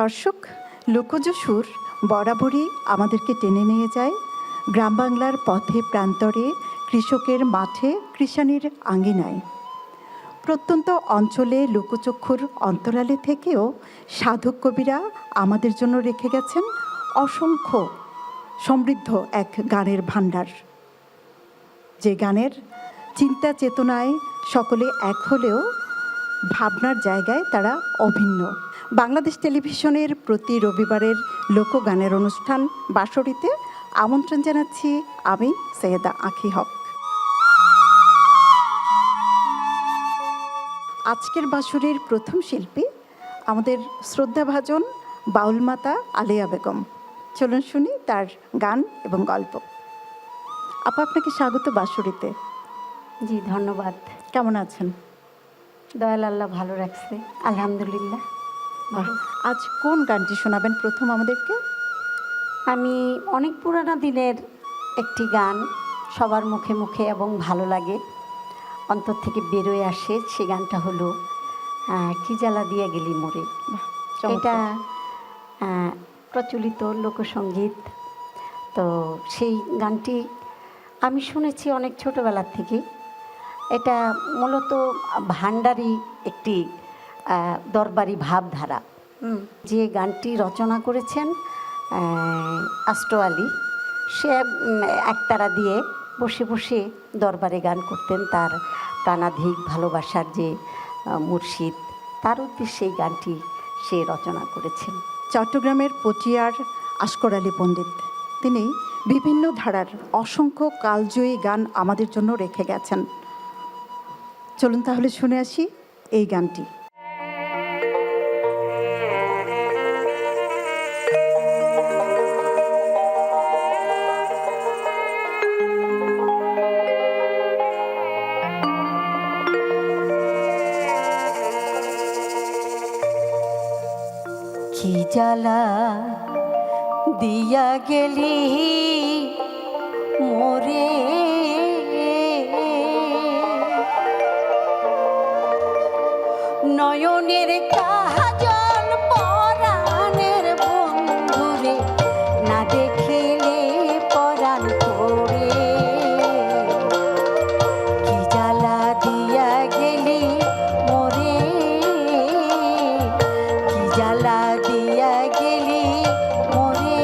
দর্শক, লোকজ সুর বরাবরই আমাদেরকে টেনে নিয়ে যায় গ্রাম বাংলার পথে প্রান্তরে, কৃষকের মাঠে, কৃষাণীর আঙ্গিনায়। প্রত্যন্ত অঞ্চলে লোকচক্ষুর অন্তরালে থেকেও সাধক কবিরা আমাদের জন্য রেখে গেছেন অসংখ্য সমৃদ্ধ এক গানের ভাণ্ডার, যে গানের চিন্তা চেতনায় সকলে এক হলেও ভাবনার জায়গায় তারা অভিন্ন। বাংলাদেশ টেলিভিশনের প্রতি রবিবারের লোকগানের অনুষ্ঠান বাঁশরীতে আমন্ত্রণ জানাচ্ছি আমি সৈয়দা আঁখি হক। আজকের বাঁশরীর প্রথম শিল্পী আমাদের শ্রদ্ধাভাজন বাউল মাতা আলেয়া বেগম। চলুন শুনি তার গান এবং গল্প। আপা, আপনাকে স্বাগত বাঁশরীতে। জি, ধন্যবাদ। কেমন আছেন? দয়াল আল্লাহ ভালো রাখছে, আলহামদুলিল্লাহ। আজ কোন গানটি শোনাবেন প্রথম আমাদেরকে? আমি অনেক পুরানো দিনের একটি গান, সবার মুখে মুখে এবং ভালো লাগে, অন্তর থেকে বেরোয় আসে। সে গানটা হলো কি জ্বালা দিয়া গেলি মোরে। এটা প্রচলিত লোকসঙ্গীত। তো সেই গানটি আমি শুনেছি অনেক ছোটোবেলার থেকে। এটা মূলত ভান্ডারি একটি দরবারি ভাবধারা। যে গানটি রচনা করেছেন আস্টো আলী, সে একতারা দিয়ে বসে বসে দরবারে গান করতেন। তার প্রাণাধিক ভালোবাসার যে মুর্শিদ, তার উদ্দেশ্যে এই গানটি সে রচনা করেছেন। চট্টগ্রামের পটিয়ার আস্কর আলী পণ্ডিত, তিনি বিভিন্ন ধারার অসংখ্য কালজয়ী গান আমাদের জন্য রেখে গেছেন। চলুন তাহলে শুনে আসি এই গানটি। কি জ্বালা দিয়া গেলি মোরে, নয়নের কাজল পরাণের বন্ধুরে, না দেখিলে পরাণ পড়ে। কি জ্বালা দিয়া গেলি মোরে, কি জ্বালা দিয়া গেলি মোরে।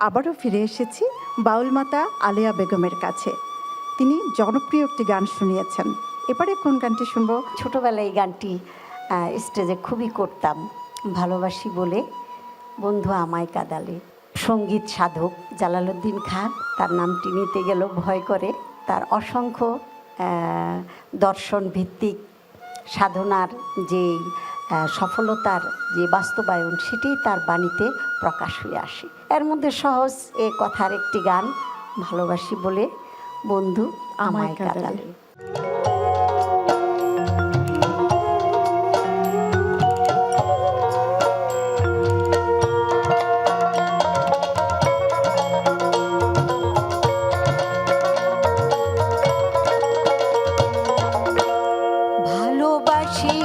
আবারও ফিরে এসেছি বাউল মাতা আলেয়া বেগমের কাছে। তিনি জনপ্রিয় একটি গান শুনিয়েছেন। এবারে কোন গানটি শুনবো? ছোটোবেলায় এই গানটি স্টেজে খুবই করতাম, ভালোবাসি বলে বন্ধু আমায় কাঁদালে। সঙ্গীত সাধক জালালউদ্দিন খান, তার নামটি নিতে গেলেও ভয় করে। তার অসংখ্য দর্শন ভিত্তিক সাধনার যে সফলতার যে বাস্তবায়ন, সেটি তার বাণীতে প্রকাশ হয়ে আসে। এর মধ্যে সহজ এ কথার একটি গান, ভালোবাসি বলে বন্ধু আমায় কাঁদালে। ভালোবাসি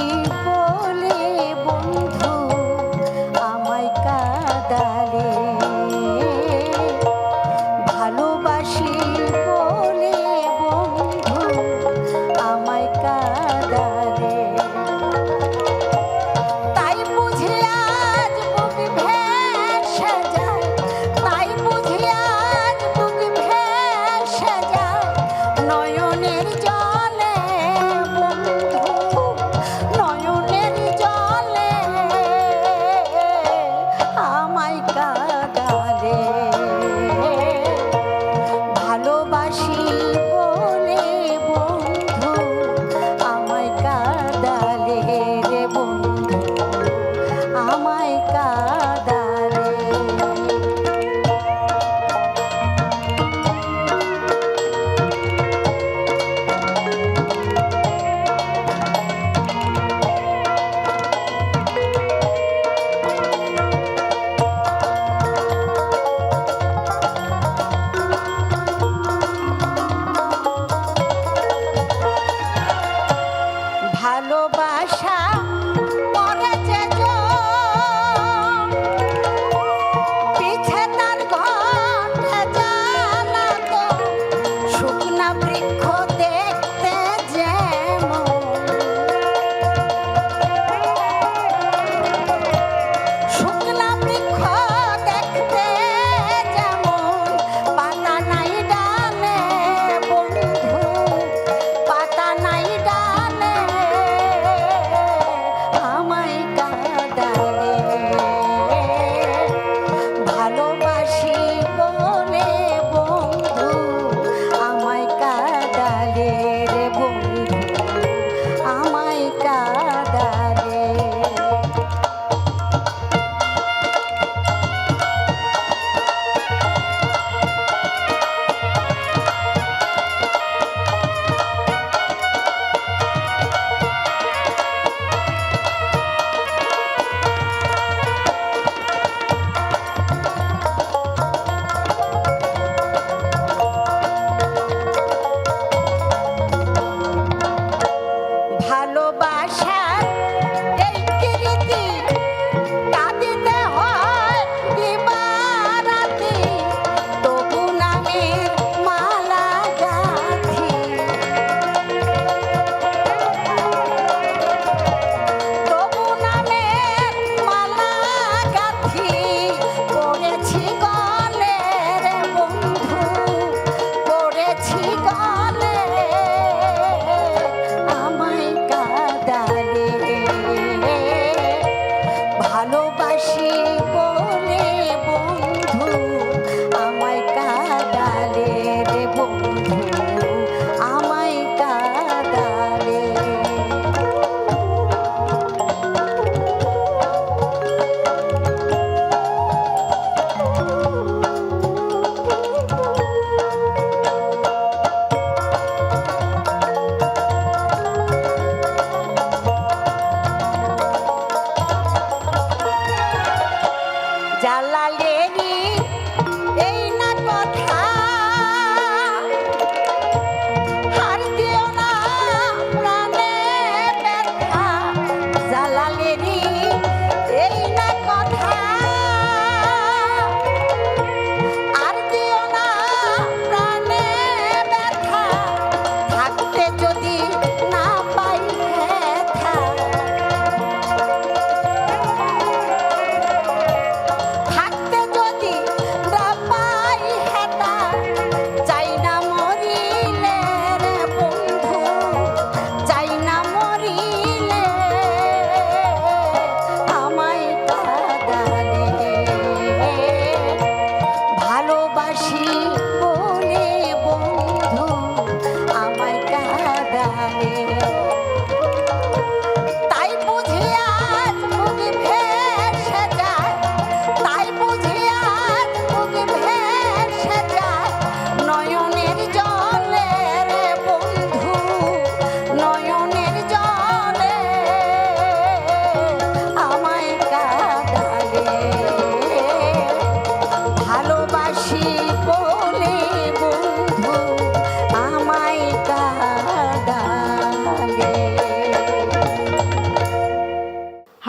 বলে বন্ধু আমায় কাঁদালে, ভালোবাসি বলে বন্ধু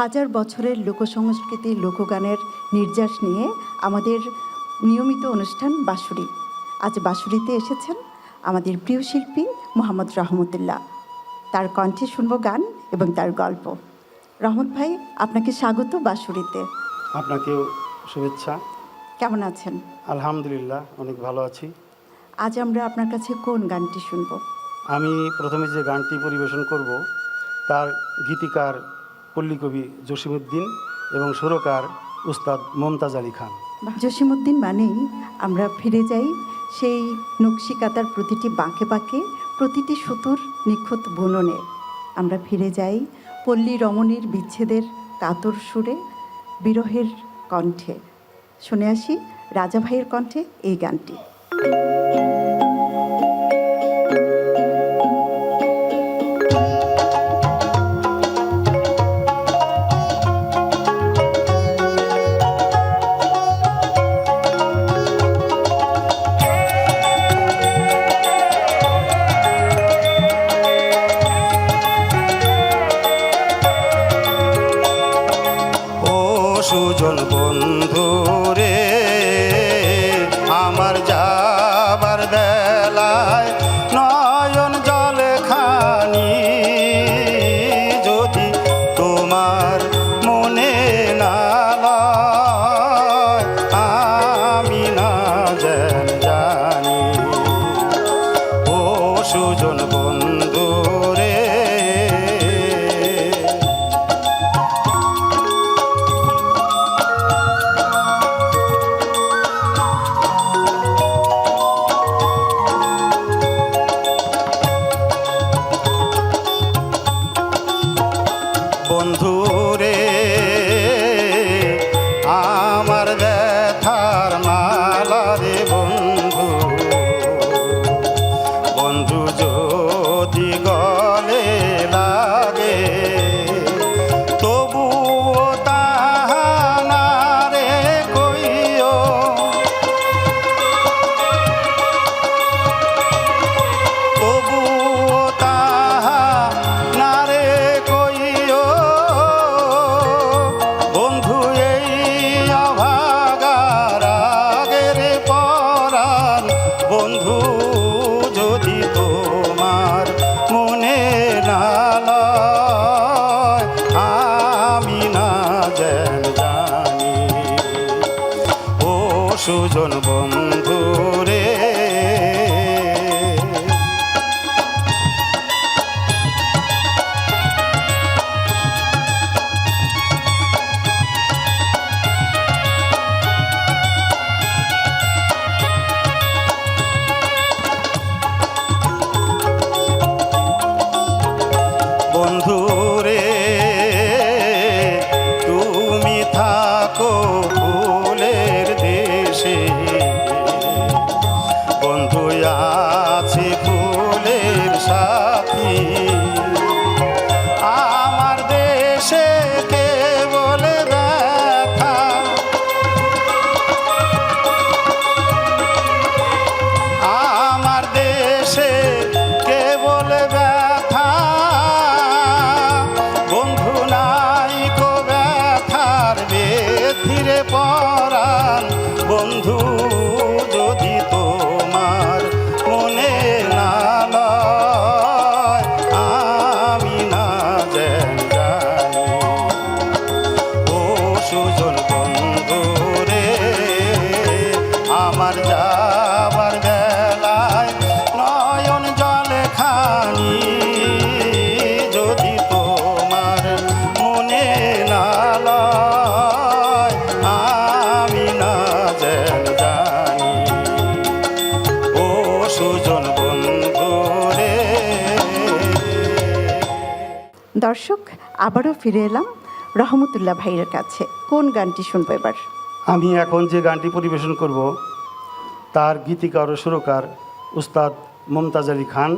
হাজার বছরের লোকসংস্কৃতি লোকগানের নির্যাস নিয়ে আমাদের নিয়মিত অনুষ্ঠান বাঁশুরি। আজ বাঁশুরিতে এসেছেন আমাদের প্রিয় শিল্পী মোহাম্মদ রহমতুল্লাহ। তার কণ্ঠে শুনব গান এবং তার গল্প। রহমত ভাই, আপনাকে স্বাগত বাঁশুরিতে। আপনাকেও শুভেচ্ছা। কেমন আছেন? আলহামদুলিল্লাহ, অনেক ভালো আছি। আজ আমরা আপনার কাছে কোন গানটি শুনব? আমি প্রথমে যে গানটি পরিবেশন করব তার গীতিকার পল্লীকবি জসিমউদ্দিন এবং সুরকার উস্তাদ মমতাজ আলী খান। জসিমউদ্দিন মানেই আমরা ফিরে যাই সেই নকশিকাতার প্রতিটি বাঁকে বাঁকে, প্রতিটি সুতোর নিখুঁত বুননে। আমরা ফিরে যাই পল্লী রমণীর বিচ্ছেদের কাতর সুরে, বিরহের কণ্ঠে। শুনে আসি রাজা ভাইয়ের কণ্ঠে এই গানটি। সুজন বন্ধু রে, আমার যাবার বেলায় নয়ন জলে খানি, যদি তোমার মনে না লয় আমি না জানি। ও সুজন বন্ধু রে, বন্ধুরে আমার ব্যথার মালা রে বন্ধু, বন্ধু যদি গলে লাগে তবুও তাহা না রে কইও, তবুও তাহা না রে কইও, বন্ধু এই অভাগার আগের পরাণ, বন্ধু যদি তোমার মনে না লয় আমি না জানি। ও সুজন বন্ধু রে, বন্ধুরে তুমি থাকো ফুলের দেশে, বন্ধু আছে ফুলের সাথী, আমার দেশে কে বলে ব্যথা, আমার দেশে কে বলে ব্যথা, বন্ধু নাই কো ব্যথার বেথিরে পরাণ, বন্ধু যদি তোমার মনে না লয় আমি না জানি। ও সুজন বন্ধু রে, আমার যাবার বেলায় নয়ন জলে খানি, যদি তোমার মনে না লয় আমি না জানি। ও সুজন বন্ধু রে। দর্শক, আবারও ফিরে এলাম রহমতুল্লাহ ভাইয়ের কাছে। কোন গানটি শুনবো এবার? আমি এখন যে গানটি পরিবেশন করব তার গীতিকার ও সুরকার উস্তাদ মমতাজ আলী খান।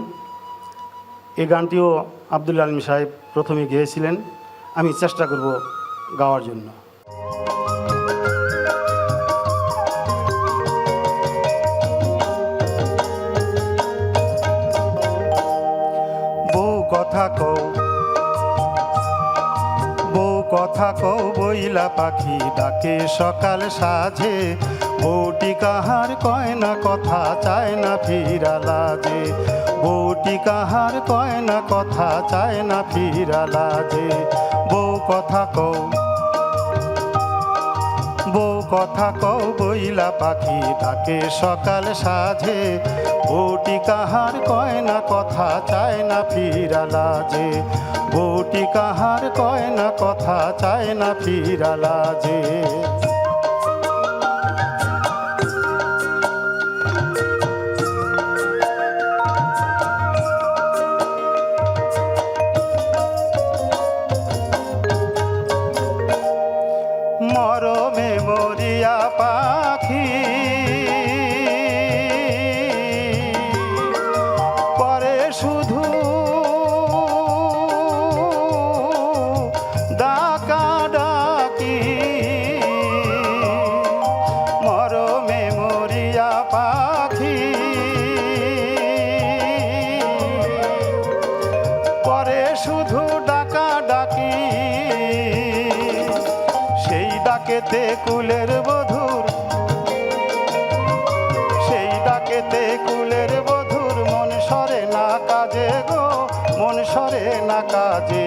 এই গানটিও আব্দুল আলিম সাহেব প্রথমে গেয়েছিলেন, আমি চেষ্টা করব গাওয়ার জন্য। বউ কথা কও, বউ কথা বইলা পাখি ডাকে সকাল সাজে, বউটি কাহার কয় না কথা চায় না ফিরা লাজে, বউটি কাহার কয় না কথা চায় না ফিরা লাজে। বউ কথা কও, বউ কথা কও বইলা পাখি ডাকে সকাল সাজে, বউটি কাহার কয় না কথা চায় না ফিরা লাজে, বউটি কাহার কয় না কথা চায় না ফিরা লাজে। মরমে মরিয়া পাখি পরে শুধু ডাকা ডাকি, মরমে মরিয়া পাখি পরে শুধু ডাকা ডাকি, সেই ডাকেতে কুলের বধূর, সেই ডাকেতে কুলের বধূর মন সরে না কাজে গো, মন সরে না কাজে।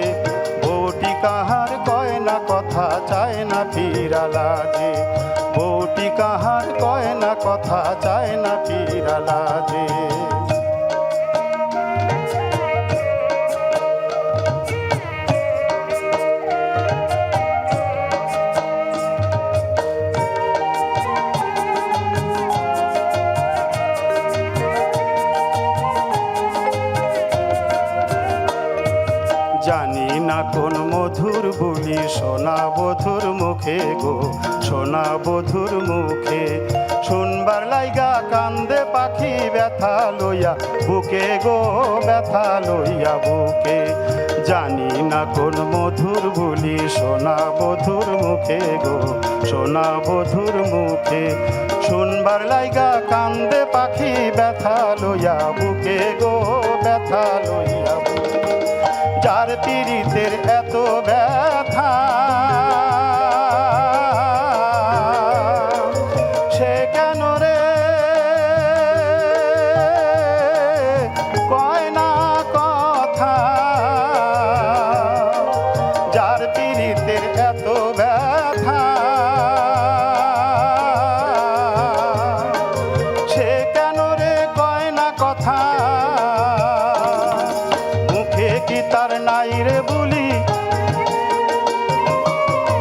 বউটি কাহার কয় না কথা চায় না ফিরা লাজে, বউটি কাহার কয় না কথা চায় না ফিরা লাজে। জানি না কোন মধুর বুলি সোনা বধুর মুখে গো, সোনা বধুর মুখে শুনবার লাইগা কান্দে পাখি ব্যথা লইয়া বুকে গো, ব্যথা লইয়া বুকে। জানি না কোন মধুর বুলি সোনা বধুর মুখে গো, সোনা বধুর মুখে শুনবার লাইগা কান্দে পাখি ব্যথা লইয়া বুকে গো, ব্যথা লইয়া বুকে। যার পীড়িতের এত ব্যথা সে কেন রে কয় না কথা, যার পীড়িতের এত ব্যথা সে কেন রে কয় না কথা। মুখে কি তার নাই রে বলি,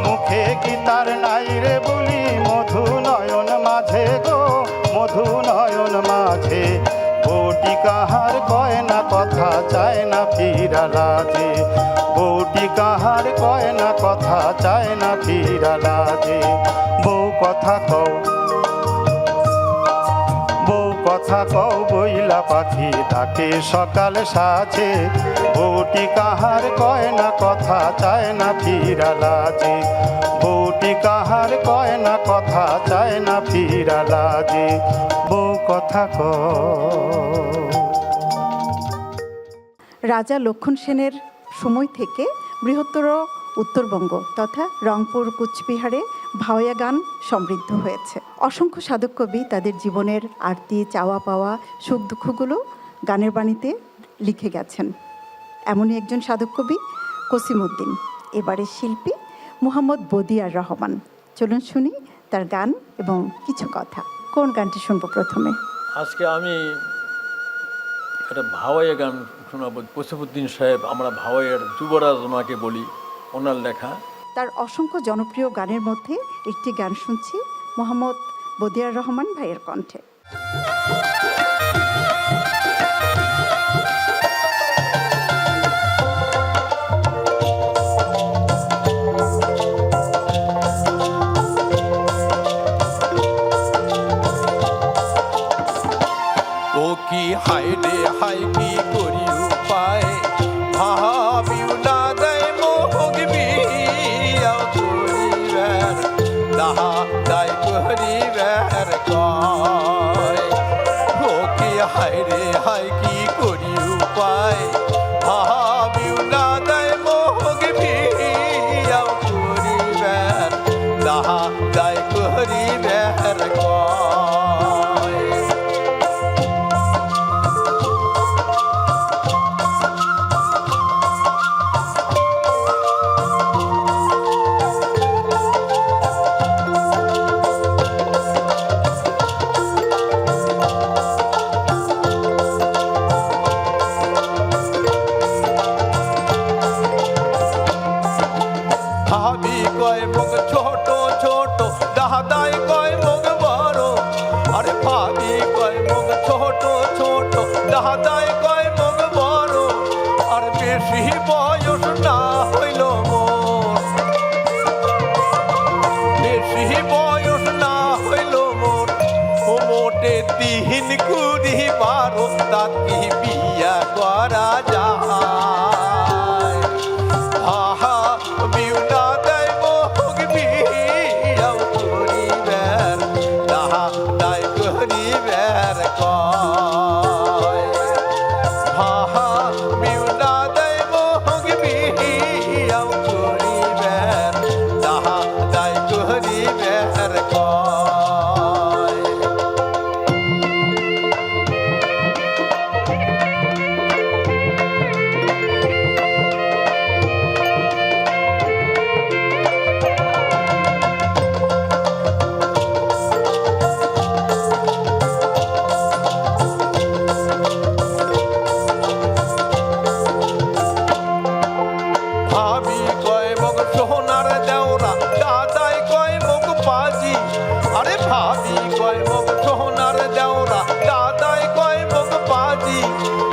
মুখে কি তার নাই রে বলি মধু নয়ন মাঝে গো, মধু নয়ন মাঝে। বউটি কাহার কয় না কথা চায় না ফিরা লাজে, বউটি কাহার কয় না কথা চায় না ফিরা লাজে। বউ কথা কও, বউ কথা কও বইলা পাখি ডাকে সকাল সাজে, বউটি কাহার কয় না কথা চায় না ফিরা লাজে, বউটি কাহার কয় না কথা চায় না ফিরা লাজে। বউ কথা কও। রাজা লক্ষণ সেনের সময় থেকে বৃহত্তর উত্তরবঙ্গ তথা রংপুর কুচবিহারে ভাওয়াইয়া গান সমৃদ্ধ হয়েছে। অসংখ্য সাধক কবি তাদের জীবনের আরতি চাওয়া পাওয়া সুখ দুঃখগুলো গানের বাণীতে লিখে গেছেন। এমনই একজন সাধক কবি কসিমউদ্দিন, এবারের শিল্পী মোহাম্মদ বদিয়ার রহমান। চলুন শুনি তার গান এবং কিছু কথা। কোন গানটি শুনবো প্রথমে? আজকে আমি একটা ভাওয়াইয়া গান শোনাবো। কসিমউদ্দিন সাহেব, আমরা ভাওয়াইয়ার যুবরাজ ওনাকে বলি, ওনার লেখা। তার অসংখ্য জনপ্রিয় গানের মধ্যে একটি গান শুনছি মোহাম্মদ বদিয়ার রহমান ভাইয়ের কণ্ঠে। ও কি হায় রে হায় কি করি উপায়, ভাবিও না দেয় মোহগবি করিবার, দাহা দায় করিবার কয়। ও কি হায় রে হায় কি করি উপায়, ভাবিও না দেয় মোহগবি করিবার, দাদাই কয় মুখ বড় আর বেশি বয়স না হইল মোর বেশি বয়স না হইল মোর ও মোটে 3 কুড়ি 12 তাত কি বিয়া করা যায় আহা বিউনা দেয় মোহ বিয়াও করিবের দাহা দায় করিবের কয় আহা বিউনা দেয় মোহ বিয়াও করিবের দাহা দায় করিবের কয় ভাবি কয় মুখ সোনার দেওরা দাদাই কয় মুখ বাজি আরে ভাবি কয় মুখ সোনার দেওরা দাদাই কয় মুখ বাজি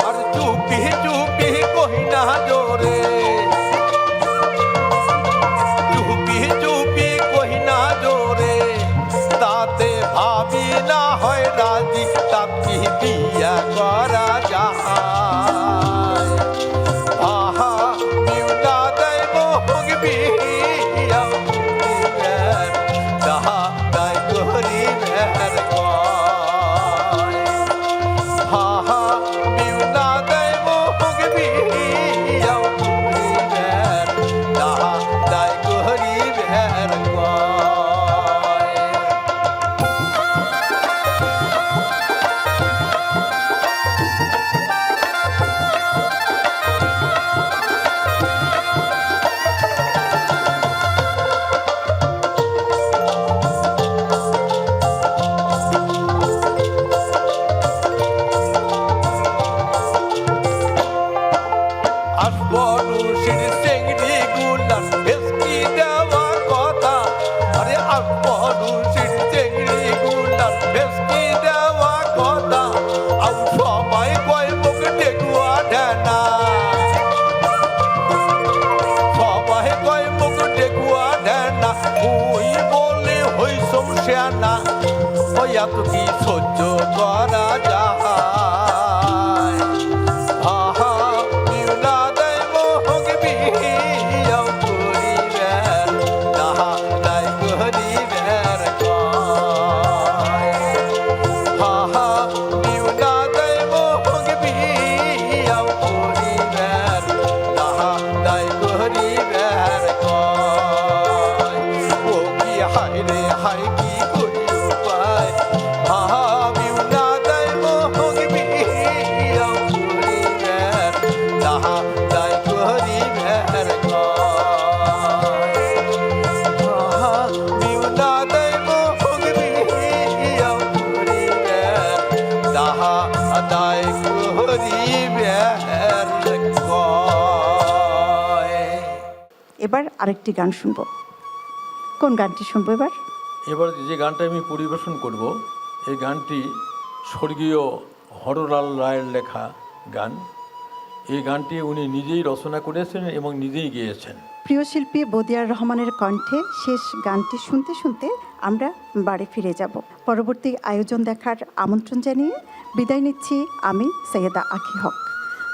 আর চুপি চুপি কই না জোরে চুপি চুপি কই না জোরে তাতে ভাবি না হয় রাজি তাকে বিয়া করা যায় আহা বিউনা দেয় মোহ বিয়াও করিবের দাহা দায় করিবের কয় আহা বিউনা দেয় মোহ বিয়াও করিবের দাহা দায় করিবের কয় আসবনুষির চেংড়ি গুলার ভেসকি দেওয়া কথা আরে আসবনুষির চেংড়ি গুলার ভেসকি দেওয়া কথা আউ সবাই কয় মুখ ডেকুয়া ঢেনা সবাই কয় মুখ ডেকুয়া ঢেনা ওই বলে হই সমস্যানা ওই এত কি সহ্য করা যায় আহা বিউনা দেয় মোহ বিয়াও করিবের দাহা দায় করিবের কয় আহা বিউনা দেয় মোহ বিয়াও করিবের দাহা দায় করিবের কয় ও কি হায় রে হায় কি করি উপায় আহা বিউনা দেয় মোহ বিয়াও করিবের দাহা দায় করিবের কয় আহা বিউনা দেয় মোহ বিয়াও করিবের দাহা দায় করিবের কয় এবার আরেকটি গান শুনবো। কোন গানটি শুনবো এবার? এবার যে গানটা আমি পরিবেশন করব এই গানটি স্বর্গীয় হরলাল রায়ের লেখা গান। এই গানটি উনি নিজেই রচনা করেছেন এবং নিজেই গেয়েছেন। প্রিয় শিল্পী বদিয়ার রহমানের কণ্ঠে শেষ গানটি শুনতে শুনতে আমরা বাড়ি ফিরে যাব। পরবর্তী আয়োজন দেখার আমন্ত্রণ জানিয়ে বিদায় নিচ্ছি আমি সৈয়দা আঁখি হক।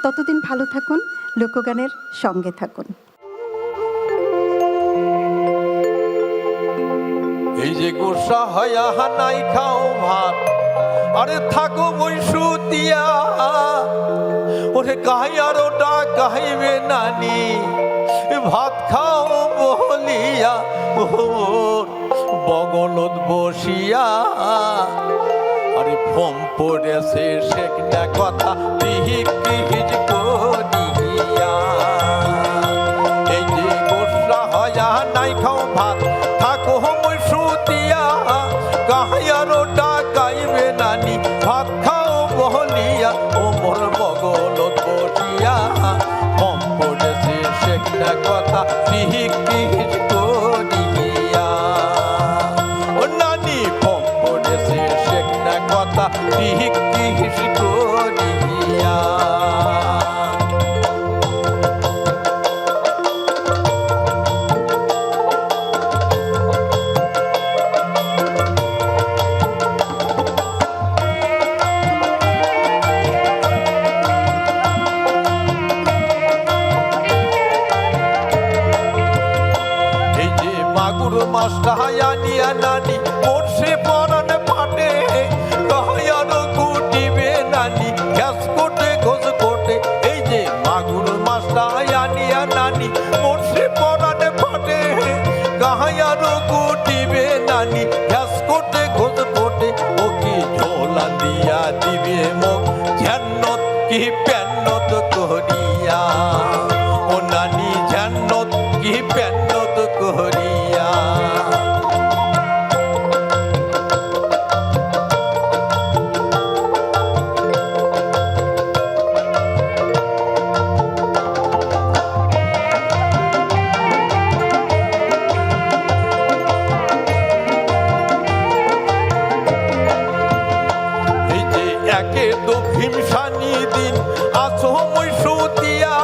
ততদিন ভালো থাকুন, লোকগানের সঙ্গে থাকুন। এই যে গোসা হয়া নাই খাও ভাত আরে থাকো বৈশুতিয়া ওরে গাইয়ার ওটা গাইবে নানি ভাত খাও বলিয়া ওর বগলত বসিয়া আরে ফোম পড়েছে শেখনা কথা টিহিক টিহিক করিয়া এই যে গোসা হয়া নাই খাও ভাত থাকো বৈশুতিয়া গাইয়ার ওটা গাইবে নানি ভাত খাও বলিয়া ও মোর বগলত বসিয়া ফোম পড়েছে শেখনা কথা টিহিক টিহিক করিয়া ও নানি ফোম পড়েছে শেখনা কথা টিহিক টিহিক করিয়া কি পেন্নত করিয়া, ও নানি ঝান্নত কি পেন্নত করিয়া। এই যে একে তো ভীমসানি দিন আছো মই সুতিয়া,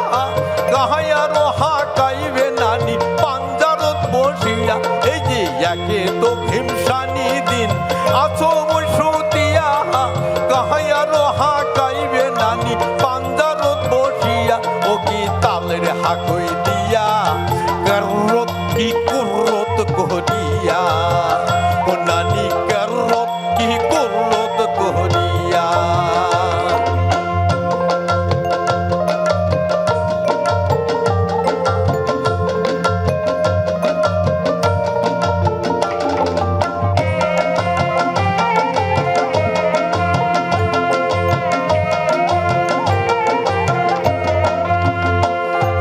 কাহায়ারো হাকাইবে নানি পাঞ্জারত বসিয়া। এই যে একে তো ভীমসানি দিন আছো মই সুতিয়া, কাহায়ারো হাকাইবে নানি পাঞ্জারত বসিয়া। ও কি তালের হাকই দিয়া করত কি কুরত করিয়া, ও নানি করত কি কুরত করিয়া।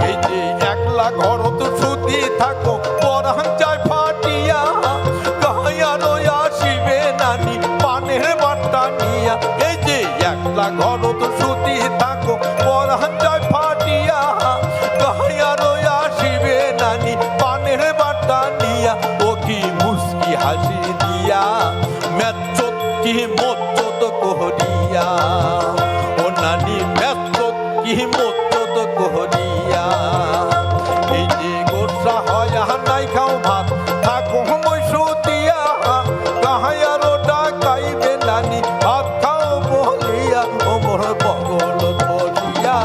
এই যে একলা ঘরত সুতি থাকো পরান যায় ফাটিয়া, কাহায়ারো আসিবে নানি পানের বাটা নিয়া। এই যে একলা ঘরত সুতি থাকো পরান যায় ফাটিয়া, কাহায়ারো আসিবে নানি পানের বাটা নিয়া। ও কি মুস্কি হাসি দিয়া মেচ্চত কি মচ্চত করিয়া, ও নানি মেচ্চত কি মচ্চত করিয়া। এই যে গোসা হয় নাই খাও ভাত থাকো মই সুতিয়া, কাহায়ারো ডাকাইবে নানি ভাত খাও বলিয়া। ও মোর বগলত বলিয়া